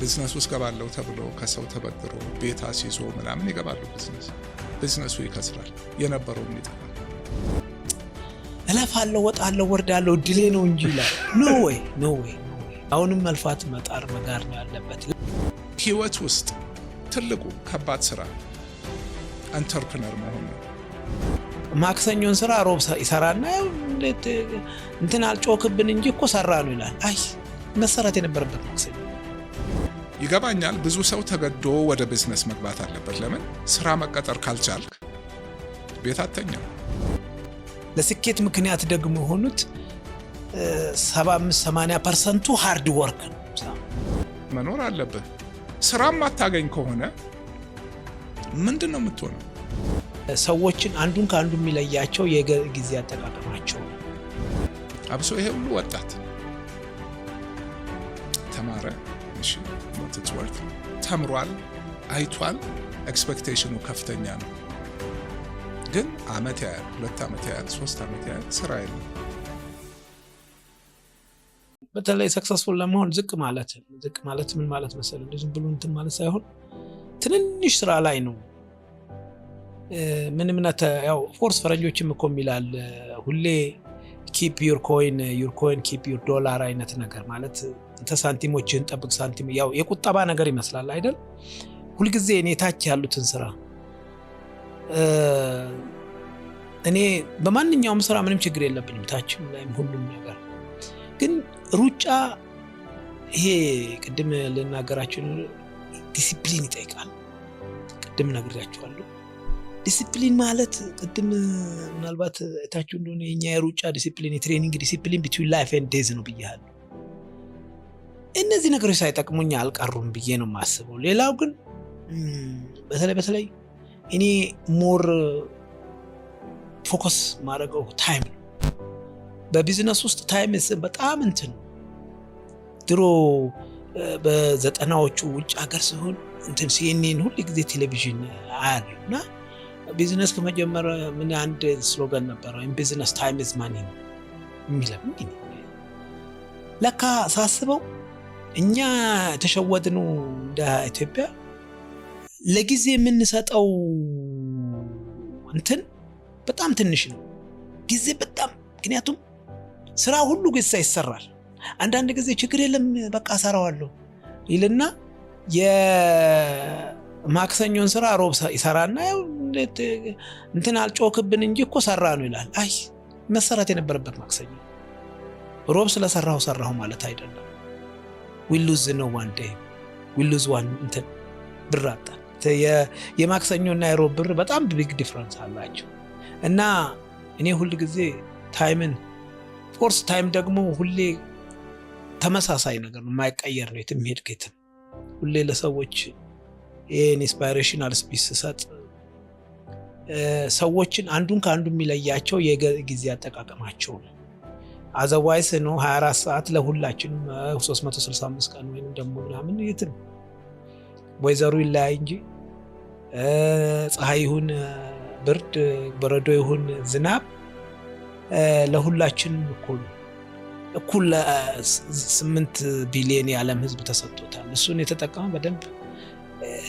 ቢዝነስ ውስጥ ገባለው ተብሎ ከሰው ተበድሮ ቤት አስይዞ ምናምን ይገባሉ። ቢዝነሱ ይከስራል፣ የነበረው ይጠፋል። እለፋለሁ፣ ወጣለሁ፣ ወርዳለሁ ድሌ ነው እንጂ ይላል። ኖ ዌይ አሁንም መልፋት መጣር መጋር ነው ያለበት። ህይወት ውስጥ ትልቁ ከባድ ስራ አንተርፕረነር መሆን ነው። ማክሰኞን ስራ ሮብ ይሰራና እንትን አልጮክብን እንጂ እኮ ሰራ ነው ይላል። አይ መሰራት የነበረበት ማክሰኞ። ይገባኛል። ብዙ ሰው ተገዶ ወደ ቢዝነስ መግባት አለበት። ለምን? ስራ መቀጠር ካልቻልክ ቤት አተኛም። ለስኬት ምክንያት ደግሞ የሆኑት 75-80% ሃርድ ወርክ ነው። መኖር አለብህ። ስራም ማታገኝ ከሆነ ምንድን ነው የምትሆነው? ሰዎችን አንዱን ከአንዱ የሚለያቸው የጊዜ አጠቃቀማቸው። አብሶ ይሄ ሁሉ ወጣት ተማረ፣ እሺ ወጥቷል፣ ተምሯል፣ አይቷል፣ ኤክስፔክቴሽኑ ከፍተኛ ነው። ግን አመት ያህል 2 አመት ያህል 3 አመት ያህል ስራ የለም። በተለይ ሰክሰስፉል ለመሆን ዝቅ ማለት ምን ማለት መሰለህ? ዝም ብሎ እንትን ማለት ሳይሆን ትንንሽ ስራ ላይ ነው። ምንም ያው ፎርስ ፈረንጆችም እኮ የሚላል ሁሌ ኪፕ ዩር ኮይን ኪፕ ዩር ዶላር አይነት ነገር ማለት እንተ ሳንቲሞችን ጠብቅ። ሳንቲም ያው የቁጠባ ነገር ይመስላል አይደል? ሁልጊዜ እኔ ታች ያሉትን ስራ እኔ በማንኛውም ስራ ምንም ችግር የለብኝም፣ ታችም ላይም ሁሉም ነገር። ግን ሩጫ ይሄ ቅድም ልናገራችሁ ዲሲፕሊን ይጠይቃል። ቅድም ነግሬያችኋለሁ። ዲሲፕሊን ማለት ቅድም ምናልባት እታችሁ እንደሆነ የኛ የሩጫ ዲሲፕሊን የትሬኒንግ ዲሲፕሊን ቢትዊን ላይፍ ኤንድ ዴዝ ነው ብያለሁ። እነዚህ ነገሮች ሳይጠቅሙኝ አልቀሩም ብዬ ነው የማስበው። ሌላው ግን በተለይ እኔ ሞር ፎከስ ማድረገው ታይም ነው። በቢዝነስ ውስጥ ታይም በጣም እንትን ድሮ በ90ዎቹ ውጭ ሀገር ሲሆን እንትን ሲኤንኤን ሁሉ ጊዜ ቴሌቪዥን አያለሁ እና ቢዝነስ ከመጀመር ምን አንድ ስሎጋን ነበረው ቢዝነስ ታይም ኢዝ ማኒ የሚለው። ለካ ሳስበው እኛ ተሸወድነው እንደ ኢትዮጵያ ለጊዜ የምንሰጠው እንትን በጣም ትንሽ ነው ጊዜ በጣም። ምክንያቱም ስራ ሁሉ ጊዜ ይሰራል። አንዳንድ ጊዜ ችግር የለም በቃ ሰራዋለሁ ይልና የማክሰኞን ስራ ሮብ ይሰራና እንትን አልጮክብን እንጂ እኮ ሰራ ነው ይላል። አይ መሰራት የነበረበት ማክሰኞ። ሮብ ሰራሁ ማለት አይደለም። we lose no one day we lose one እንትን ብር አጣ። የማክሰኞና የሮብ ብር በጣም ቢግ ዲፈረንስ አላቸው እና እኔ ሁሉ ጊዜ ታይምን ፎርስ ታይም ደግሞ ሁሌ ተመሳሳይ ነገር ነው፣ የማይቀየር ነው። የትም ሄድ ከትም ሁሌ ለሰዎች ኢንስፓይሬሽናል ስፒች ሰጥ ሰዎችን አንዱን ከአንዱ የሚለያቸው የጊዜ አጠቃቀማቸው ነው። አዘዋይስ ነው 24 ሰዓት ለሁላችንም 365 ቀን ወይንም ደግሞ ምናምን የትም ወይዘሩ ይለያይ እንጂ ፀሐይ ይሁን ብርድ፣ በረዶ ይሁን ዝናብ ለሁላችንም እኩል 8 ቢሊዮን የዓለም ህዝብ ተሰጥቶታል። እሱን የተጠቀመ በደንብ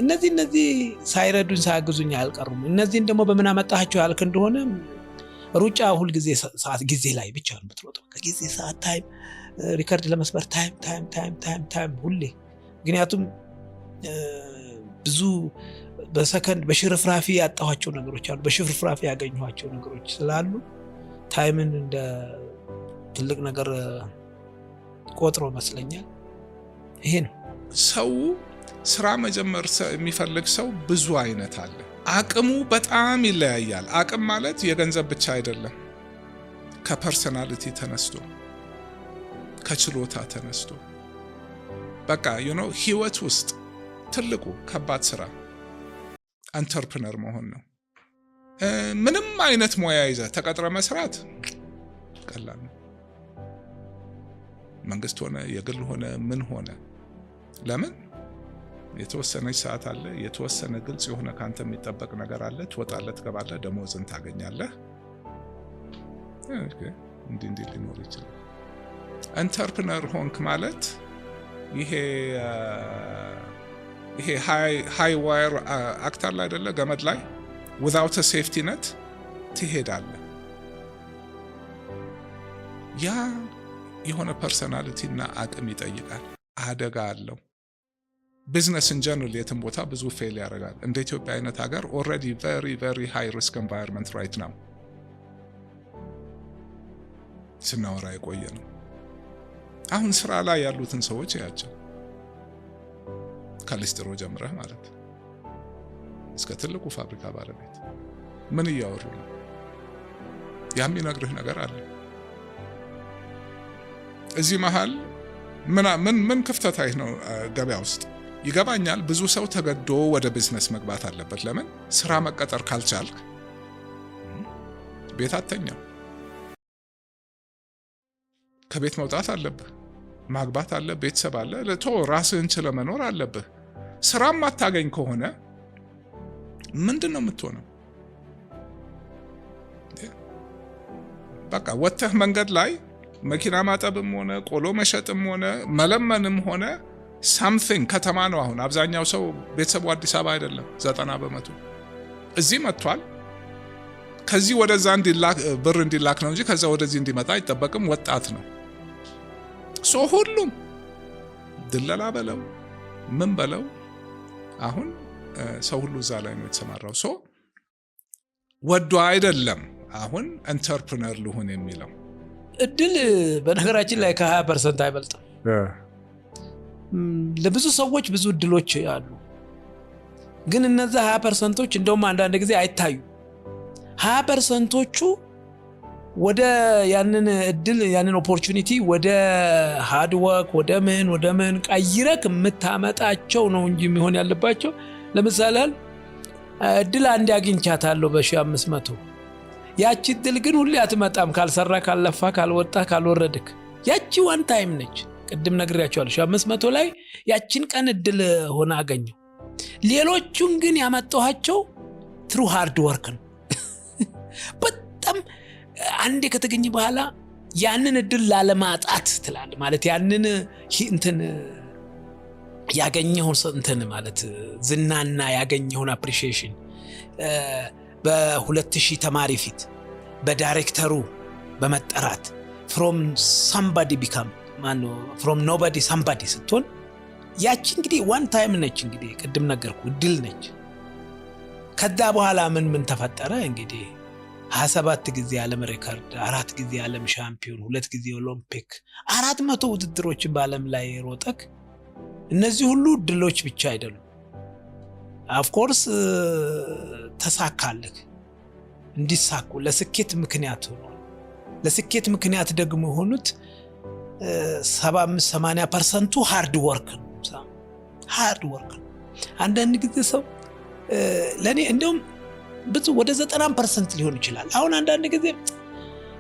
እነዚህ ሳይረዱኝ ሳያግዙኝ አልቀሩም። እነዚህን ደግሞ በምን አመጣቸው ያልክ እንደሆነ ሩጫ ሁል ጊዜ ሰዓት ጊዜ ላይ ብቻ ነው የምትሮጠው። ከጊዜ ሰዓት ታይም ሪከርድ ለመስበር ታይም ሁሌ። ምክንያቱም ብዙ በሰከንድ በሽርፍራፊ ያጣኋቸው ነገሮች አሉ፣ በሽርፍራፊ ያገኘኋቸው ነገሮች ስላሉ ታይምን እንደ ትልቅ ነገር ቆጥሮ መስለኛል። ይሄ ነው ሰው ስራ መጀመር የሚፈልግ ሰው ብዙ አይነት አለ። አቅሙ በጣም ይለያያል። አቅም ማለት የገንዘብ ብቻ አይደለም። ከፐርሰናሊቲ ተነስቶ ከችሎታ ተነስቶ በቃ ህይወት ውስጥ ትልቁ ከባድ ስራ አንተርፕረነር መሆን ነው። ምንም አይነት ሙያ ይዘህ ተቀጥረ መስራት ቀላል ነው። መንግስት ሆነ የግል ሆነ ምን ሆነ ለምን የተወሰነች ሰዓት አለ፣ የተወሰነ ግልጽ የሆነ ካንተ የሚጠበቅ ነገር አለ። ትወጣለህ፣ ትገባለህ፣ ደሞዝን ታገኛለህ። እንዲህ ሊኖር ይችላል። አንተርፕረነር ሆንክ ማለት ይሄ ይሄ ሃይ ዋየር አክተር ላይ አይደለ ገመድ ላይ without a safety net ትሄዳለህ። ያ የሆነ ፐርሰናሊቲ እና አቅም ይጠይቃል። አደጋ አለው። ቢዝነስ ኢን ጀነራል የትም ቦታ ብዙ ፌል ያደርጋል። እንደ ኢትዮጵያ አይነት ሀገር ኦልሬዲ very high risk environment right now ስናወራ የቆየ ነው። አሁን ስራ ላይ ያሉትን ሰዎች ያቸው ከሊስትሮ ጀምረህ ማለት እስከ ትልቁ ፋብሪካ ባለቤት ምን እያወሩ ነው? የሚነግርህ ነገር አለ። እዚህ መሃል ምን ክፍተት ነው ገበያ ውስጥ? ይገባኛል። ብዙ ሰው ተገዶ ወደ ቢዝነስ መግባት አለበት። ለምን? ስራ መቀጠር ካልቻልክ ቤት አተኛም። ከቤት መውጣት አለብህ። ማግባት አለ፣ ቤተሰብ አለ። ራስህን ችለ መኖር አለብህ። ስራም ማታገኝ ከሆነ ምንድን ነው የምትሆነው? በቃ ወጥተህ መንገድ ላይ መኪና ማጠብም ሆነ ቆሎ መሸጥም ሆነ መለመንም ሆነ ሳምቲንግ። ከተማ ነው አሁን አብዛኛው ሰው ቤተሰቡ አዲስ አበባ አይደለም። 90% እዚህ መጥቷል። ከዚህ ወደዛ ብር እንዲላክ ነው እንጂ ከዛ ወደዚህ እንዲመጣ አይጠበቅም። ወጣት ነው። ሁሉም ድለላ በለው ምን በለው አሁን ሰው ሁሉ እዛ ላይ ነው የተሰማራው። ወዶ አይደለም አሁን ኢንተርፕረነር ልሁን የሚለው። እድል በነገራችን ላይ ከ20% አይበልጥም። ለብዙ ሰዎች ብዙ እድሎች አሉ። ግን እነዛ 20%ቶች እንደውም አንዳንድ ጊዜ አይታዩ። 20%ቶቹ ወደ ያንን እድል ያንን ኦፖርቹኒቲ ወደ ሃርድ ወርክ ወደ ምን ቀይረክ የምታመጣቸው ነው እንጂ የሚሆን ያለባቸው። ለምሳሌ እድል አንድ አግኝቻታለሁ በ1500 ያቺ እድል ግን ሁሌ አትመጣም። ካልሰራ ካልለፋ ካልወጣ ካልወረድክ ያቺ ዋን ታይም ነች። ቅድም ነግሬያቸዋለሁ 1500 ላይ ያቺን ቀን እድል ሆነ አገኘው። ሌሎቹን ግን ያመጣኋቸው ትሩ ሃርድ ወርክ ነው። በጣም አንዴ ከተገኘ በኋላ ያንን እድል ላለማጣት ትላለህ ማለት ያንን እንትን ያገኘውን እንትን ማለት ዝናና ያገኘውን አፕሪሺዬሽን በ2000 ተማሪ ፊት በዳይሬክተሩ በመጠራት from somebody become from nobody somebody ስትሆን ያቺ እንግዲህ ዋን ታይም ነች። እንግዲህ ቅድም ነገርኩ እድል ነች። ከዛ በኋላ ምን ተፈጠረ እንግዲህ 27 ጊዜ ዓለም ሬከርድ፣ 4 ጊዜ ዓለም ሻምፒዮን፣ 2 ጊዜ ኦሎምፒክ፣ 400 ውድድሮች በዓለም ላይ ሮጠክ። እነዚህ ሁሉ ድሎች ብቻ አይደሉም። ኦፍ ኮርስ ተሳካልክ። እንዲሳኩ ለስኬት ምክንያት ሆኖ ለስኬት ምክንያት ደግሞ ሆኑት 75-80% ሃርድ ወርክ ነው። ሃርድ ወርክ ነው። አንዳንድ ጊዜ ሰው ለኔ እንደውም ብዙ ወደ 90% ሊሆን ይችላል። አሁን አንዳንድ ጊዜ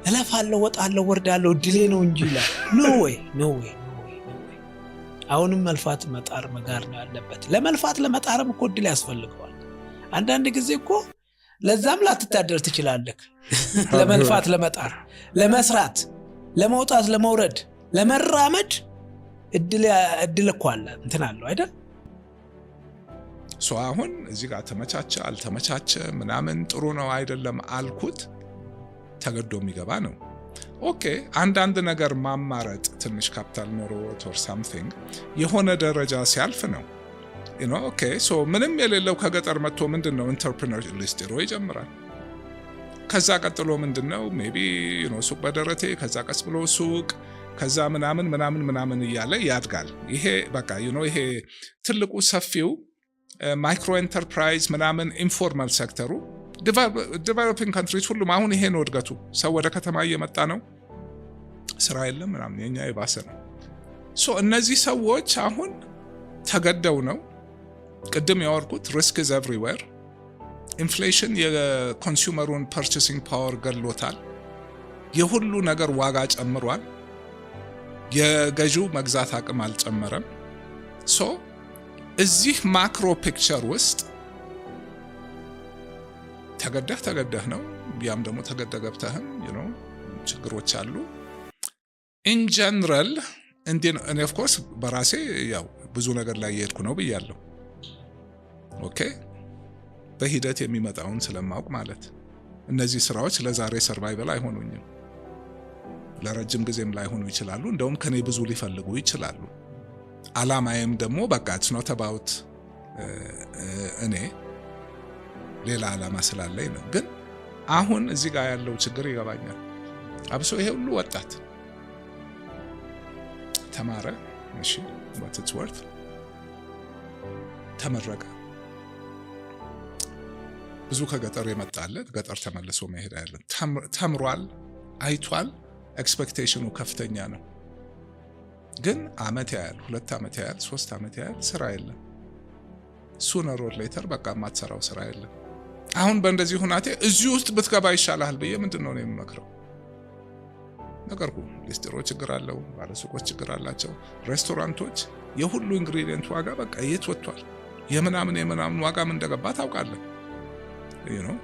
እለፋለሁ፣ ወጣለሁ፣ ወርዳለሁ ድሌ ነው እንጂ ይላል። ኖ ዌይ አሁንም መልፋት መጣር መጋር ነው ያለበት። ለመልፋት ለመጣርም እኮ ድል ያስፈልገዋል። አንዳንድ ጊዜ እኮ ለዛም ላትታደር ትችላለህ። ለመልፋት ለመጣር ለመስራት ለመውጣት ለመውረድ ለመራመድ እድል እኮ አለ እንትን አለው አይደል? አሁን እዚህ ጋር ተመቻቸ አልተመቻቸ ምናምን ጥሩ ነው አይደለም አልኩት ተገዶ የሚገባ ነው። ኦኬ አንዳንድ ነገር ማማረጥ ትንሽ ካፒታል ኖሮት or something የሆነ ደረጃ ሲያልፍ ነው ኦኬ ምንም የሌለው ከገጠር መጥቶ ምንድነው ኢንተርፕረነር ሊስትሮ ይጀምራል። ከዛ ቀጥሎ ምንድነው ሜቢ ሱቅ በደረቴ፣ ከዛ ቀስ ብሎ ሱቅ፣ ከዛ ምናምን እያለ ያድጋል። ይሄ በቃ ይሄ ትልቁ ሰፊው ማይክሮ ኢንተርፕራይዝ ምናምን ኢንፎርማል ሴክተሩ ዲቨሎፒንግ ካንትሪስ ሁሉም አሁን ይሄ ነው እድገቱ። ሰው ወደ ከተማ እየመጣ ነው፣ ስራ የለም ምናምን፣ የኛ የባሰ ነው። እነዚህ ሰዎች አሁን ተገደው ነው። ቅድም ያወርኩት ሪስክ ኢዝ ኤቭሪዌር። ኢንፍሌሽን የኮንሱመሩን ፐርቼሲንግ ፓወር ገድሎታል። የሁሉ ነገር ዋጋ ጨምሯል። የገዢው መግዛት አቅም አልጨመረም። እዚህ ማክሮ ፒክቸር ውስጥ ተገደህ ነው። ያም ደግሞ ተገደ ገብተህም ችግሮች አሉ። ኢን ጀነራል እኔ ኦፍ ኮርስ በራሴ ያው ብዙ ነገር ላይ የሄድኩ ነው ብያለሁ። ኦኬ በሂደት የሚመጣውን ስለማውቅ ማለት እነዚህ ስራዎች ለዛሬ ሰርቫይቨል አይሆኑኝም ለረጅም ጊዜም ላይሆኑ ይችላሉ እንደውም ከኔ ብዙ ሊፈልጉ ይችላሉ አላማዬም ደግሞ በቃ it's not about እኔ ሌላ አላማ ስላለኝ ነው ግን አሁን እዚህ ጋር ያለው ችግር ይገባኛል አብሶ ይሄ ሁሉ ወጣት ተማረ እሺ what it's worth ተመረቀ ብዙ ከገጠር የመጣለት ገጠር ተመልሶ መሄድ ያለ ተምሯል አይቷል ኤክስፔክቴሽኑ ከፍተኛ ነው ግን አመት ያህል 2 አመት ያህል 3 አመት ያህል ስራ የለም sooner or later በቃ ማትሰራው ስራ የለም አሁን በእንደዚህ ሁናቴ እዚህ ውስጥ ብትገባ ይሻላል በየ ምንድነው ነው የምመክረው ነገርኩ ሊስትሮ ችግር አለው ባለሱቆች ችግር አላቸው ሬስቶራንቶች የሁሉ ኢንግሪዲየንት ዋጋ በቃ የት ወጥቷል የምናምን ዋጋ ምን እንደገባ ታውቃለህ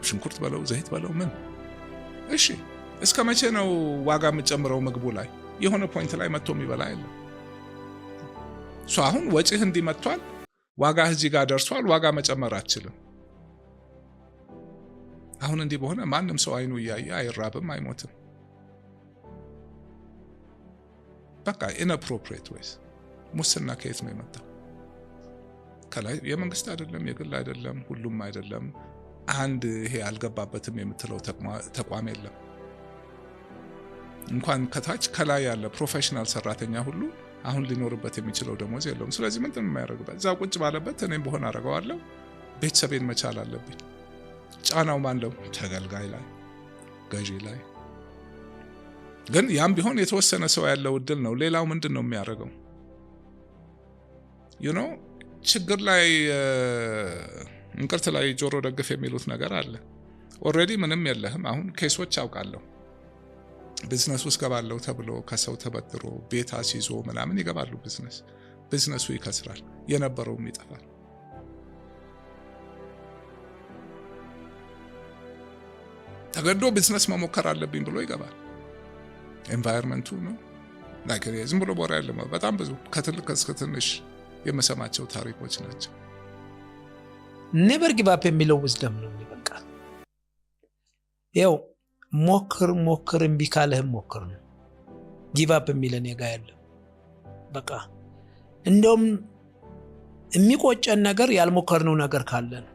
ሽንኩርት በለው ዘይት በለው ምን እሺ እስከ መቼ ነው ዋጋ የምጨምረው ምግቡ ላይ የሆነ ፖይንት ላይ መጥቶ የሚበላ አይደለም አሁን ወጪህ እንዲመጣል ዋጋ እዚህ ጋር ደርሷል ዋጋ መጨመር አትችልም አሁን እንዲህ በሆነ ማንም ሰው አይኑ ያያ አይራብም አይሞትም በቃ inappropriate ways ሙስና ከየት ነው የመጣው ከላይ የመንግስት አይደለም የግል አይደለም ሁሉም አይደለም አንድ ይሄ አልገባበትም የምትለው ተቋም የለም እንኳን ከታች ከላይ ያለ ፕሮፌሽናል ሰራተኛ ሁሉ አሁን ሊኖርበት የሚችለው ደሞዝ የለውም ስለዚህ ምን እንደማያደርግበት እዛው ቁጭ ባለበት እኔም በሆነ አደርገዋለሁ ቤተሰቤን መቻል አለብኝ ጫናው ማንለው ተገልጋይ ላይ ገዢ ላይ ግን ያም ቢሆን የተወሰነ ሰው ያለው እድል ነው ሌላው ምንድነው የሚያደርገው ችግር ላይ እንቅርት ላይ ጆሮ ደግፍ የሚሉት ነገር አለ ኦሬዲ ምንም የለህም አሁን ኬሶች አውቃለሁ ቢዝነስ ውስጥ ገባለው ተብሎ ከሰው ተበድሮ ቤት አስይዞ ምናምን ይገባሉ ቢዝነሱ ይከስራል የነበረውም ይጠፋል ተገዶ ቢዝነስ መሞከር አለብኝ ብሎ ይገባል ኤንቫይሮንመንቱ ነው like ዝም ብሎ ቦራ ያለ በጣም ብዙ ከትልቅ እስከ ትንሽ የመሰማቸው ታሪኮች ናቸው never give up የሚለው wisdom ነው በቃ ያው ሞክር እምቢ ካለህ ሞክር ነው give up የሚለን የጋ ያለ በቃ እንደውም የሚቆጨን ነገር ያልሞከርነው ነገር ካለ ነው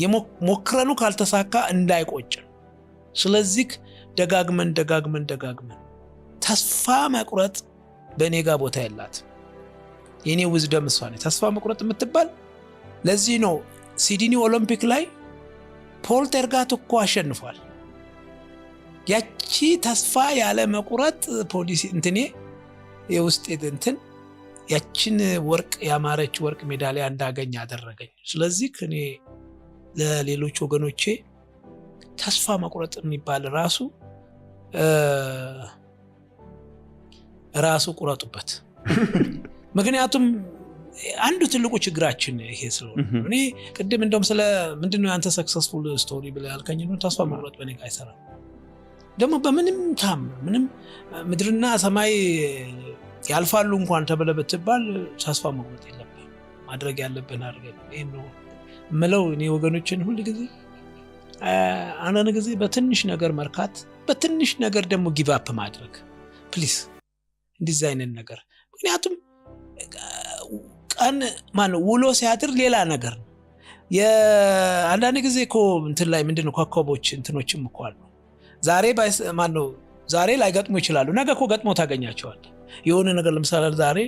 የሞክረኑ ካልተሳካ እንዳይቆጭን ስለዚህ ደጋግመን ተስፋ መቁረጥ በኔጋ ቦታ ያላት የኔ wisdom እሷ ነው ተስፋ መቁረጥ የምትባል ለዚህ ነው ሲድኒ ኦሎምፒክ ላይ ፖል ተርጋት እኮ አሸንፏል ያቺ ተስፋ ያለ መቁረጥ ፖሊሲ እንትኔ የውስጥ እንትን ያቺን ወርቅ ያማረች ወርቅ ሜዳሊያ እንዳገኝ አደረገኝ ስለዚህ እኔ ለሌሎች ወገኖቼ ተስፋ መቁረጥ የሚባል ራሱ ቁረጡበት ምክንያቱም አንዱ ትልቁ ችግራችን ይሄ ስለሆነ እኔ ቅድም እንደውም ስለ ምንድነው ያንተ ሰክሰስፉል ስቶሪ ብለህ ያልከኝ ነው ተስፋ መቁረጥ በኔ ጋር አይሰራም ደግሞ በምንም ምንም ምድርና ሰማይ ያልፋሉ እንኳን ተብለ በትባል ተስፋ መቁረጥ የለብህም ማድረግ ያለብህን አድርገህ ይሄ ነው ምለው እኔ ወገኖችን ሁሉ ጊዜ አንዳንድ ጊዜ በትንሽ ነገር መርካት በትንሽ ነገር ደግሞ ጊቭ አፕ ማድረግ ፕሊዝ እንደዚህ አይነት ነገር ምክንያቱም ቀን ማነው ውሎ ሲያድር ሌላ ነገር ነው የአንዳንድ ጊዜ እኮ እንትን ላይ ምንድነው ኮከቦች እንትኖችም እኮ አሉ ዛሬ ላይ ገጥሞ ይችላሉ ነገ እኮ ገጥሞ ታገኛቸዋል የሆነ ነገር ለምሳሌ ዛሬ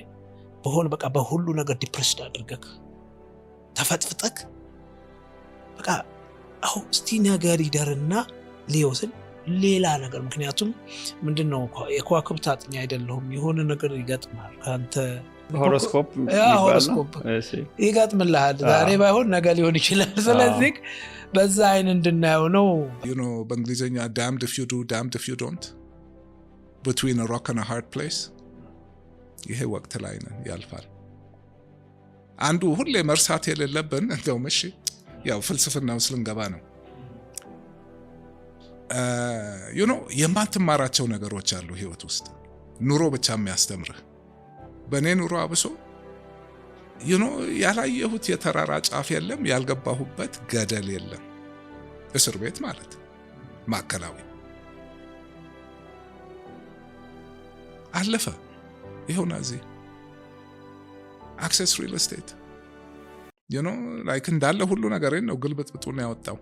በቃ በሁሉ ነገር ዲፕሬስድ አድርገህ ተፈጥፍጠክ በቃ አሁን እስቲ ነገር ይደርና ሊወስን ሌላ ነገር ምክንያቱም ምንድነው የከዋክብት አጥኛ አይደለሁም የሆነ ነገር ይገጥማል ካንተ ሆሮስኮፕ ይገጥምልሃል ዛሬ ባይሆን ነገ ሊሆን ይችላል ስለዚህ በዛ አይን እንድናየው ነው በእንግሊዘኛ damned if you do damned if you don't between a rock and a hard place ይሄ ወቅት ላይ ነን ያልፋል አንዱ ሁሌ መርሳት የሌለብን እንደውም እሺ ያው ፍልስፍናው ስለንገባ ነው የማትማራቸው ነገሮች አሉ ህይወት ውስጥ ኑሮ ብቻ የሚያስተምርህ በኔ ኑሮ አብሶ ያላየሁት የተራራ ጫፍ የለም፣ ያልገባሁበት ገደል የለም። እስር ቤት ማለት ማዕከላዊ አለፈ። ይሁን እዚህ አክሰስ ሪል ስቴት ላይክ እንዳለ ሁሉ ነገሬን ነው ግልብጥብጡ ነው ያወጣው።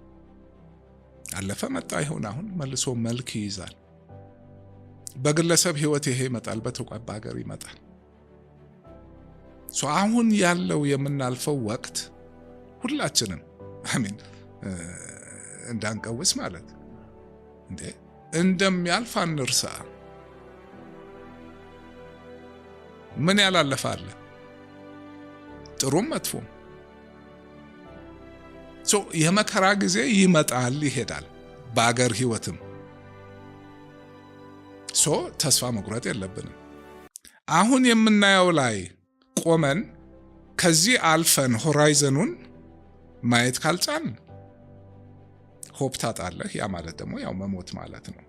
አለፈ መጣ። ይሁን አሁን መልሶ መልክ ይይዛል። በግለሰብ ህይወት ይሄ ይመጣል፣ በተቋም ሀገር ይመጣል። አሁን ያለው የምናልፈው ወቅት ሁላችንም አሜን እንዳንቀውስ ማለት እንደሚያልፍ አንርሳ። ምን ያላለፈ አለ? ጥሩም መጥፎም። የመከራ ጊዜ ይመጣል ይሄዳል፣ በአገር ህይወትም። ተስፋ መቁረጥ የለብንም። አሁን የምናየው ላይ ቆመን ከዚህ አልፈን ሆራይዘኑን ማየት ካልጫን ሆፕ ታጣለህ። ያ ማለት ደግሞ ያው መሞት ማለት ነው።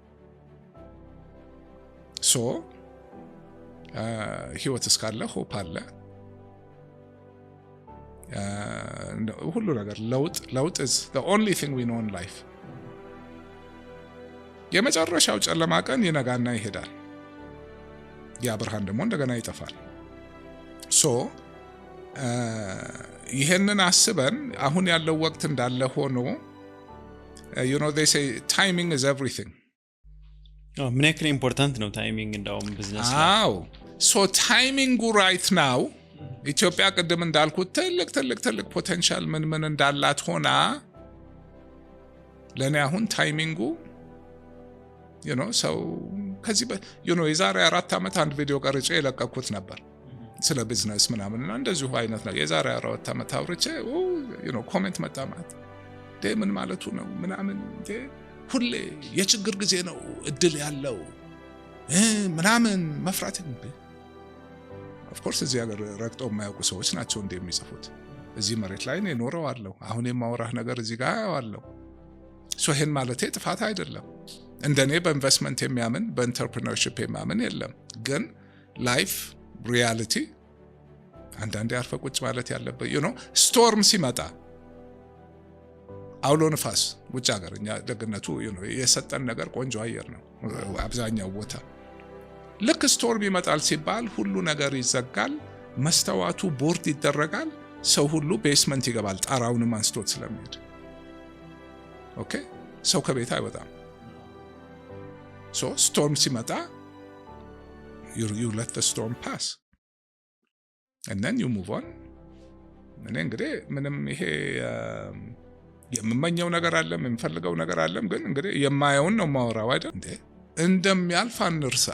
ህይወት እስካለ ሆፕ አለ። ሁሉ ነገር ለውጥ is the only thing we know in life። የመጨረሻው ጨለማ ቀን ይነጋና ይሄዳል። ያ ብርሃን ደግሞ እንደገና ይጠፋል። ይሄንን አስበን አሁን ያለው ወቅት እንዳለ ሆኖ they say timing is everything። ምን ያክል ኢምፖርታንት ነው ታይሚንግ እንደውም ቢዝነስ ላይ። ታይሚንጉ ራይት ናው ኢትዮጵያ ቅድም እንዳልኩት ትልቅ ፖቴንሻል ምን እንዳላት ሆና ለኔ አሁን ታይሚንጉ ሰው ከዚህ የዛሬ 4 ዓመት አንድ ቪዲዮ ቀርጬ የለቀኩት ነበር ስለ ቢዝነስ ምናምንና እንደዚሁ አይነት ነው። የዛሬ 4 ዓመት አውርቼ ኮሜንት መጣ ማለት ምን ማለቱ ነው ምናምን ሁሌ የችግር ጊዜ ነው እድል ያለው ምናምን መፍራት ኦፍ ኮርስ እዚህ ሀገር ረግጠው የማያውቁ ሰዎች ናቸው እንደሚጽፉት። እዚህ መሬት ላይ ነው ኖረዋለሁ። አሁን የማወራህ ነገር እዚህ ጋር አለው። ይሄን ማለቴ ጥፋት አይደለም። እንደኔ በኢንቨስትመንት የሚያምን በኢንተርፕረነርሺፕ የሚያምን የለም። ግን ላይፍ ሪያሊቲ አንዳንዴ አርፈ ቁጭ ማለት ያለበት ስቶርም ሲመጣ አውሎ ንፋስ ውጭ ሀገር እኛ ደግነቱ የሰጠን ነገር ቆንጆ አየር ነው አብዛኛው ቦታ። ልክ ስቶርም ይመጣል ሲባል ሁሉ ነገር ይዘጋል፣ መስተዋቱ ቦርድ ይደረጋል፣ ሰው ሁሉ ቤስመንት ይገባል ጣራውንም አንስቶት ስለሚሄድ። ኦኬ ሰው ከቤት አይወጣም። ስቶርም ሲመጣ you let the storm pass and then you move on። እኔ እንግዲህ ምንም ይሄ የምመኘው ነገር አለም የምፈልገው ነገር አለም፣ ግን እንግዲህ የማየውን ነው ማወራው አይደል? እንደሚያልፍ አንርሳ።